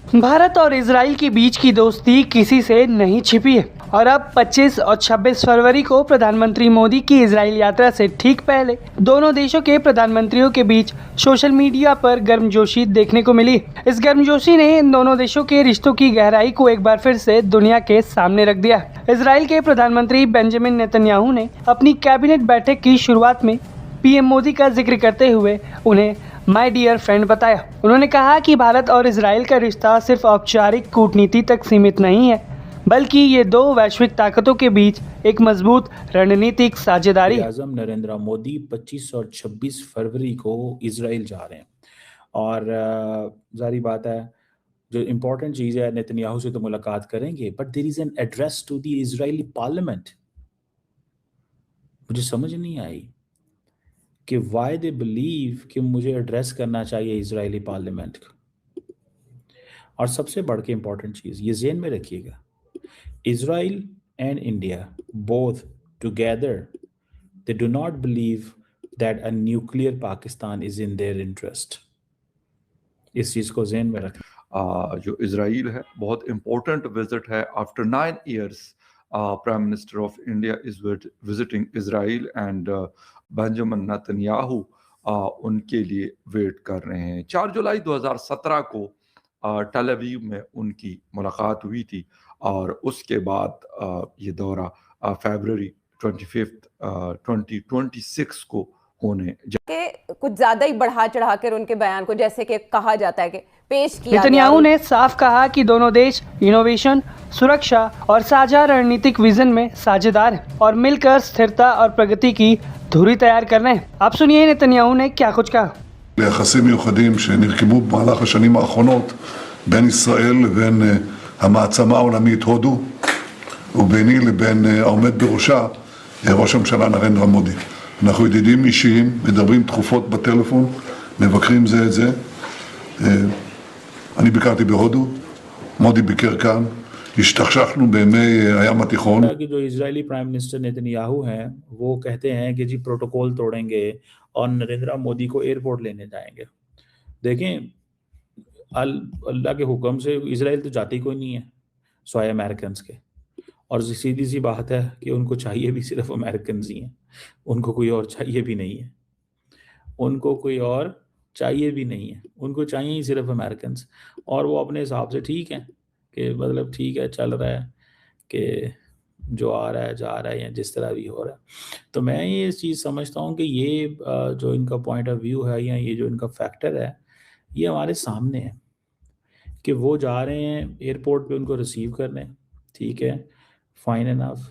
भारत और इजराइल के बीच की दोस्ती किसी से नहीं छिपी है और अब 25 और 26 फरवरी को प्रधानमंत्री मोदी की इजराइल यात्रा से ठीक पहले दोनों देशों के प्रधानमंत्रियों के बीच सोशल मीडिया पर गर्मजोशी देखने को मिली। इस गर्मजोशी ने इन दोनों देशों के रिश्तों की गहराई को एक बार फिर से दुनिया के सामने रख दिया। इजराइल के प्रधानमंत्री बेंजामिन नेतन्याहू ने अपनी कैबिनेट बैठक की शुरुआत में पीएम मोदी का जिक्र करते हुए उन्हें माय डियर फ्रेंड बताया। उन्होंने कहा कि भारत और इजराइल का रिश्ता सिर्फ औपचारिक कूटनीति तक सीमित नहीं है, बल्कि ये दो वैश्विक ताकतों के बीच एक मजबूत रणनीतिक साझेदारी है। आज़म नरेंद्र मोदी 25 और 26 फरवरी को इजराइल जा रहे हैं और जारी बात है जो इम्पोर्टेंट चीज़ है, नेतन्याहू से तो मुलाकात करेंगे, but there is an address to the Israeli parliament. मुझे समझ नहीं आई कि वाई दे बिलीव कि मुझे एड्रेस करना चाहिए इजरायली पार्लियामेंट को। और सबसे बढ़ के इम्पोर्टेंट चीज़ ये ज़हन में रखिएगा, Israel and India both together they do not believe that a nuclear Pakistan is in their interest. इस चीज़ को ज़हन में रखें। जो इजराइल है बहुत इम्पोर्टेंट विजिट है। After 9 years prime minister of India is visiting Israel and Benjamin Netanyahu उनके लिए वेट कर रहे हैं। 4 जुलाई 2017 को टेल अवीव में उनकी मुलाकात हुई थी और उसके बाद ये दौरा फरवरी 25 2026 को होने के कुछ ज्यादा ही बढ़ा चढ़ा कर उनके बयान को, जैसे कि कहा जाता है कि पेश किया। नेतन्याहू ने साफ कहा कि दोनों देश इनोवेशन, सुरक्षा और साझा रणनीतिक विजन में साझेदार हैं और मिलकर स्थिरता और प्रगति की धुरी तैयार कर रहे हैं। आप सुनिए नेतन्याहू ने क्या कुछ कहा। ליחסים מיוחדים שנרקמו במהלך השנים האחרונות בין ישראל לבין המעצמה העולמית הודו וביני לבין העומד בראשה ראש הממשלה נרנדרה מודי. אנחנו ידידים אישיים, מדברים תכופות בטלפון, מבקרים זה את זה. אני ביקרתי בהודו, מודי ביקר כאן, השתכשכנו בימי הים התיכון. जो इजरायली प्राइम मिनिस्टर नेतन्याहू हैं वो कहते हैं कि जी प्रोटोकॉल तोड़ेंगे और नरेंद्र मोदी को एयरपोर्ट लेने जाएंगे। देखें, अल्लाह के हुक्म से इजराइल तो जाती कोई नहीं है स्वाय अमेरिकन के, और सीधी सी बात है कि उनको चाहिए भी सिर्फ अमेरिकन ही हैं, उनको कोई और चाहिए भी नहीं है, उनको कोई और चाहिए भी नहीं है, उनको चाहिए ही सिर्फ अमेरिकन। और वो अपने हिसाब से ठीक है कि मतलब ठीक है, चल रहा है कि जो आ रहा है जा रहा है या जिस तरह भी हो रहा है। तो मैं ये चीज़ समझता हूँ कि ये जो इनका पॉइंट ऑफ व्यू है या ये जो इनका फैक्टर है ये हमारे सामने है कि वो जा रहे हैं एयरपोर्ट पे उनको रिसीव करने, ठीक है, फाइन एनफ।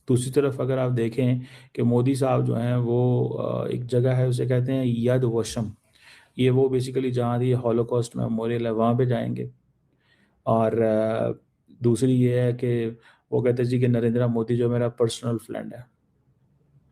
दूसरी तरफ अगर आप देखें कि मोदी साहब जो हैं वो एक जगह है उसे कहते हैं यद वशम, ये वो बेसिकली जहाँ थी हॉलोकॉस्ट मेमोरियल है वहाँ पे जाएंगे। और दूसरी ये है कि वो कहते हैं जी कि नरेंद्र मोदी जो मेरा पर्सनल फ्रेंड है।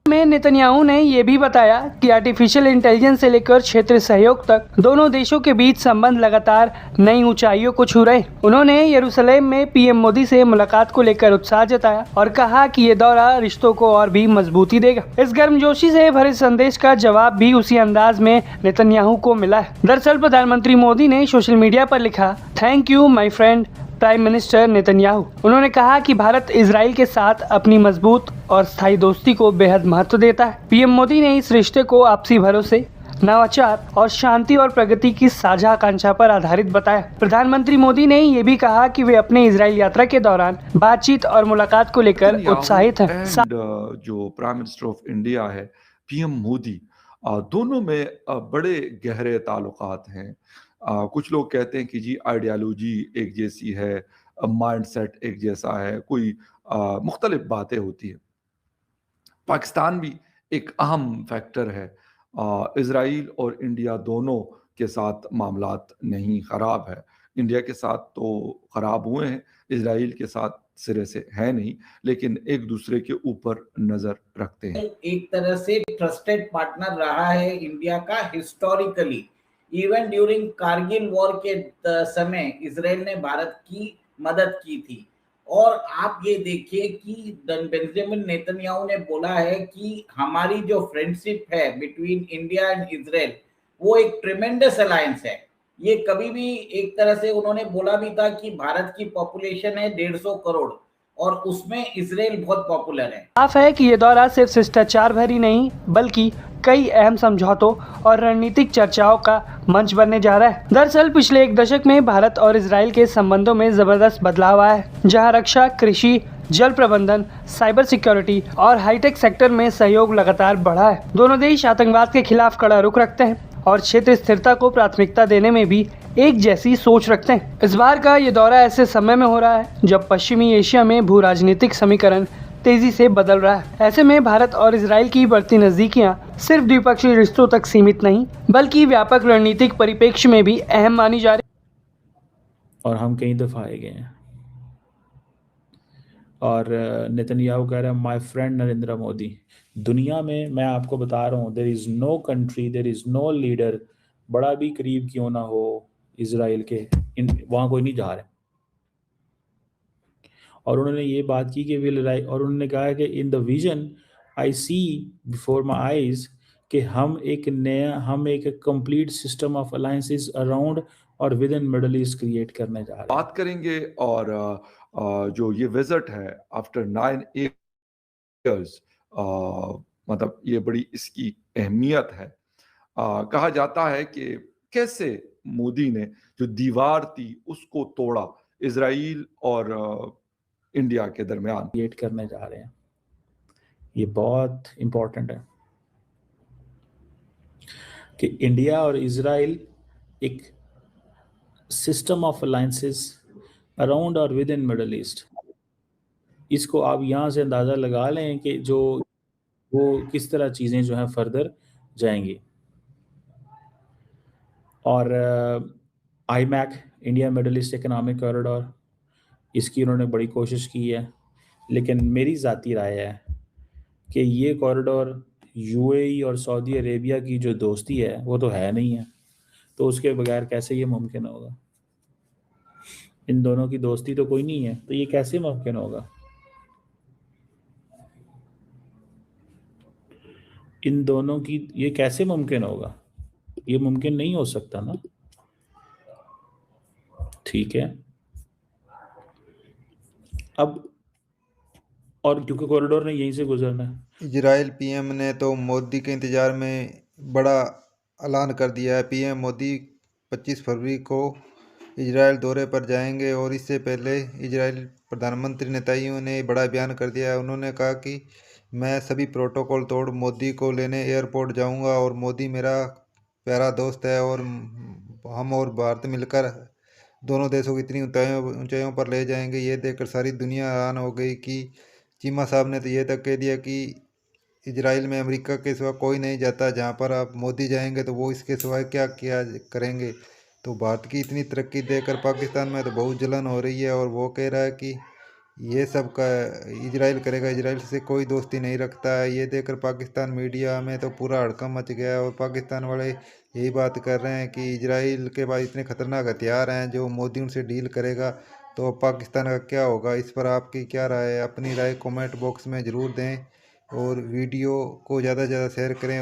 में नेतन्याहू ने यह भी बताया कि आर्टिफिशियल इंटेलिजेंस से लेकर क्षेत्रीय सहयोग तक दोनों देशों के बीच संबंध लगातार नई ऊंचाइयों को छू रहे। उन्होंने यरूशलेम में पीएम मोदी से मुलाकात को लेकर उत्साह जताया और कहा कि ये दौरा रिश्तों को और भी मजबूती देगा। इस गर्मजोशी से भरे संदेश का जवाब भी उसी अंदाज में नेतन्याहू को मिला है। दरअसल प्रधानमंत्री मोदी ने सोशल मीडिया पर लिखा, thank you my friend prime minister Netanyahu. उन्होंने कहा कि भारत इजराइल के साथ अपनी मजबूत और स्थायी दोस्ती को बेहद महत्व देता है। पीएम मोदी ने इस रिश्ते को आपसी भरोसे, नवाचार और शांति और प्रगति की साझा आकांक्षा पर आधारित बताया। प्रधानमंत्री मोदी ने ये भी कहा कि वे अपने इजराइल यात्रा के दौरान बातचीत और मुलाकात को लेकर उत्साहित हैं। जो प्राइम मिनिस्टर ऑफ इंडिया है पीएम मोदी, दोनों में बड़े गहरे ताल्लुकात हैं। कुछ लोग कहते हैं कि जी आइडियोलॉजी एक जैसी है, माइंडसेट एक जैसा है, कोई मुख्तलिफ बातें होती है। पाकिस्तान भी एक अहम फैक्टर है। इजराइल और इंडिया दोनों के साथ मामलात नहीं ख़राब है। इंडिया के साथ तो ख़राब हुए हैं, इजराइल के साथ सिरे से है नहीं, लेकिन एक दूसरे के ऊपर नज़र रखते हैं। एक तरह से ट्रस्टेड पार्टनर रहा है इंडिया का historically. Even during Kargil war के समय इजराइल ने भारत की मदद की थी। और आप ये देखिए कि बेंजामिन नेतन्याहू ने बोला है कि हमारी जो फ्रेंडशिप है बिटवीन इंडिया एंड इजराइल वो एक ट्रेमेंडस अलायंस है। ये कभी भी एक तरह से उन्होंने बोला भी था कि भारत की पॉपुलेशन है 150 करोड़ और उसमें इजराइल बहुत पॉपुलर है। साफ है कि ये दौरा सिर्फ शिष्टाचार भरी नहीं बल्कि कई अहम समझौतों और रणनीतिक चर्चाओं का मंच बनने जा रहा है। दरअसल पिछले एक दशक में भारत और इजराइल के संबंधों में जबरदस्त बदलाव आया है, जहां रक्षा, कृषि, जल प्रबंधन, साइबर सिक्योरिटी और हाईटेक सेक्टर में सहयोग लगातार बढ़ा है। दोनों देश आतंकवाद के खिलाफ कड़ा रुख रखते हैं और क्षेत्र स्थिरता को प्राथमिकता देने में भी एक जैसी सोच रखते हैं। इस बार का ये दौरा ऐसे समय में हो रहा है जब पश्चिमी एशिया में भू राजनीतिक समीकरण तेजी से बदल रहा है। ऐसे में भारत और इजराइल की बढ़ती नजदीकियां सिर्फ द्विपक्षीय रिश्तों तक सीमित नहीं बल्कि व्यापक रणनीतिक परिप्रेक्ष्य में भी अहम मानी जा रही। और हम कई दफ़ा आए गए हैं। और नेतन्याहू कह रहा है माय फ्रेंड नरेंद्र मोदी। दुनिया में मैं आपको बता रहा हूँ, there is no country, there is no leader, बड़ा भी करीब क्यों ना हो इजराइल के, वहाँ कोई नहीं जा रहा। और उन्होंने ये बात की कि विल राइट, और उन्होंने कहा कि in the vision I see before my eyes कि हम एक complete system of alliances around और within Middle East create करने जा रहे हैं। बात करेंगे। और जो ये विजिट है आफ्टर 9 इयर्स, मतलब ये बड़ी इसकी अहमियत है। कहा जाता है कि कैसे मोदी ने जो दीवार थी उसको तोड़ा इजराइल और इंडिया के दरमियान क्रिएट करने जा रहे हैं। ये बहुत इंपॉर्टेंट है कि इंडिया और इजराइल एक सिस्टम ऑफ अलायंसेस अराउंड और विद इन मिडल ईस्ट, इसको आप यहाँ से अंदाज़ा लगा लें कि जो वो किस तरह चीज़ें जो हैं फर्दर जाएंगी। और iMac, India middle east economic corridor, इसकी उन्होंने बड़ी कोशिश की है, लेकिन मेरी ज़ाती राय है कि ये कॉरिडोर यूएई और सऊदी अरेबिया की जो दोस्ती है वो तो है नहीं है, तो उसके बगैर कैसे ये मुमकिन होगा। इन दोनों की दोस्ती तो कोई नहीं है, तो ये कैसे मुमकिन होगा। इन दोनों की ये कैसे मुमकिन होगा, ये मुमकिन नहीं हो सकता ना। ठीक है, अब और क्योंकि कॉरिडोर ने यहीं से गुजरना है। इजराइल पीएम ने तो मोदी के इंतजार में बड़ा ऐलान कर दिया है। पीएम मोदी 25 फरवरी को इजराइल दौरे पर जाएंगे और इससे पहले इजराइल प्रधानमंत्री नेतन्याहू ने बड़ा बयान कर दिया है। उन्होंने कहा कि मैं सभी प्रोटोकॉल तोड़ मोदी को लेने एयरपोर्ट जाऊंगा और मोदी मेरा प्यारा दोस्त है और हम और भारत मिलकर दोनों देशों को इतनी ऊंचाइयों पर ले जाएंगे। ये देखकर सारी दुनिया हैरान हो गई कि चीमा साहब ने तो ये तक कह दिया कि इजराइल में अमेरिका के सिवा कोई नहीं जाता, जहाँ पर आप मोदी जाएंगे तो वो इसके सिवा क्या क्या करेंगे। तो भारत की इतनी तरक्की देखकर पाकिस्तान में तो बहुत जलन हो रही है और वो कह रहा है कि ये सब का इजराइल करेगा, इजराइल से कोई दोस्ती नहीं रखता है। ये देखकर पाकिस्तान मीडिया में तो पूरा हड़कंप मच गया और पाकिस्तान वाले यही बात कर रहे हैं कि इजराइल के पास इतने खतरनाक हथियार हैं, जो मोदी उनसे डील करेगा तो अब पाकिस्तान का क्या होगा। इस पर आपकी क्या राय है? अपनी राय कमेंट बॉक्स में ज़रूर दें और वीडियो को ज़्यादा से ज़्यादा शेयर करें।